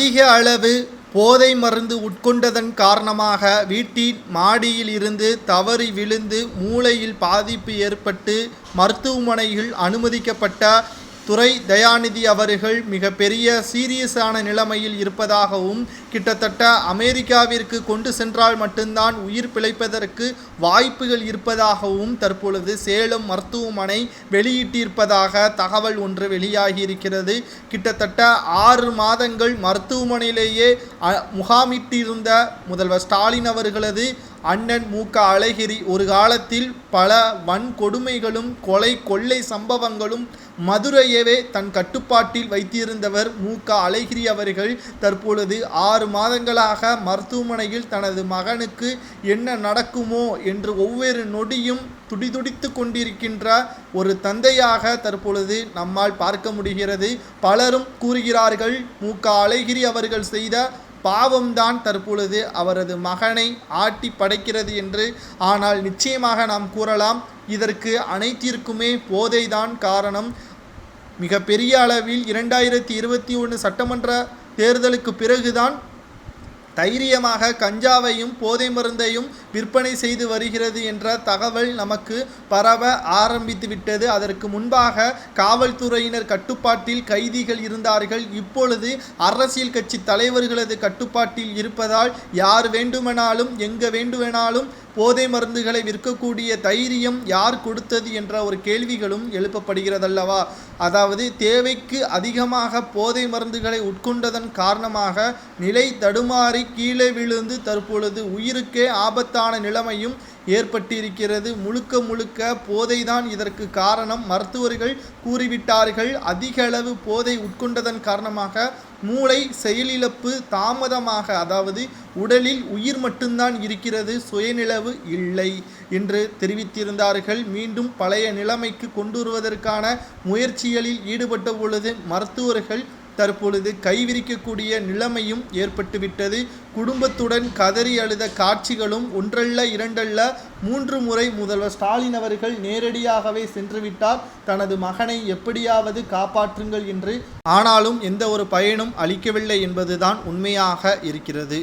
அதிக அளவு போதை மருந்து உட்கொண்டதன் காரணமாக வீட்டின் மாடியில் இருந்து தவறி விழுந்து மூளையில் பாதிப்பு ஏற்பட்டு மருத்துவமனையில் அனுமதிக்கப்பட்ட துரை தயாநிதி அவர்கள் மிகப்பெரிய சீரியஸான நிலைமையில் இருப்பதாகவும், கிட்டத்தட்ட அமெரிக்காவிற்கு கொண்டு சென்றால் மட்டும்தான் உயிர் பிழைப்பதற்கு வாய்ப்புகள் இருப்பதாகவும் தற்பொழுது சேலம் மருத்துவமனை வெளியிட்டிருப்பதாக தகவல் ஒன்று வெளியாகியிருக்கிறது. கிட்டத்தட்ட 6 மாதங்கள் மருத்துவமனையிலேயே முகாமிட்டிருந்த முதல்வர் ஸ்டாலின் அவர்களது அண்ணன் மு.க. அழகிரி ஒரு காலத்தில் பல வன்கொடுமைகளும் கொள்ளை சம்பவங்களும் மதுரையவே தன் கட்டுப்பாட்டில் வைத்திருந்தவர் மு.க. அழகிரி அவர்கள் தற்பொழுது 6 மாதங்களாக மருத்துவமனையில் தனது மகனுக்கு என்ன நடக்குமோ என்று ஒவ்வொரு நொடியும் துடிதுடித்து கொண்டிருக்கின்ற ஒரு தந்தையாக தற்பொழுது நம்மால் பார்க்க முடிகிறது. பலரும் கூறுகிறார்கள், மு.க. அழகிரி அவர்கள் செய்த பாவம்தான் தற்பொழுது அவரது மகனை ஆட்டி படைக்கிறது என்று. ஆனால் நிச்சயமாக நாம் கூறலாம், இதற்கு அனைத்திற்குமே போதைதான் காரணம். மிக பெரிய அளவில் 2021 சட்டமன்ற தேர்தலுக்கு பிறகுதான் தைரியமாக கஞ்சாவையும் போதை மருந்தையும் விற்பனை செய்து வருகிறது என்ற தகவல் நமக்கு பரவ ஆரம்பித்துவிட்டது. அதற்கு முன்பாக காவல்துறையினர் கட்டுப்பாட்டில் கைதிகள் இருந்தார்கள். இப்பொழுது அரசியல் கட்சி தலைவர்களது கட்டுப்பாட்டில் இருப்பதால் யார் வேண்டுமெனாலும் எங்கே வேண்டுமெனாலும் போதை மருந்துகளை விற்கக்கூடிய தைரியம் யார் கொடுத்தது என்ற ஒரு கேள்விகளும் எழுப்பப்படுகிறதல்லவா. அதாவது தேவைக்கு அதிகமாக போதை மருந்துகளை உட்கொண்டதன் காரணமாக நிலை தடுமாறி கீழே விழுந்து தற்பொழுது உயிருக்கே ஆபத்தான நிலைமையும் ஏற்பட்டிருக்கிறது. முழுக்க போதைதான் இதற்கு காரணம். மருத்துவர்கள் கூறிவிட்டார்கள், அதிக அளவு போதை உட்கொண்டதன் காரணமாக மூளை செயலிழப்பு தாமதமாக, அதாவது உடலில் உயிர் மட்டும்தான் இருக்கிறது, சுயநிலவு இல்லை என்று தெரிவித்திருந்தார்கள். மீண்டும் பழைய நிலைமைக்கு கொண்டு வருவதற்கான முயற்சிகளில் ஈடுபட்ட பொழுது மருத்துவர்கள் தற்பொழுது கைவிரிக்கக்கூடிய நிலைமையும் ஏற்பட்டுவிட்டது. குடும்பத்துடன் கதறி அழுத காட்சிகளும் ஒன்றல்ல இரண்டல்ல 3 முறை முதல்வர் ஸ்டாலின் அவர்கள் நேரடியாகவே சென்றுவிட்டார் தனது மகனை எப்படியாவது காப்பாற்றுங்கள் என்று. ஆனாலும் எந்த ஒரு பயனும் அளிக்கவில்லை என்பதுதான் உண்மையாக இருக்கிறது.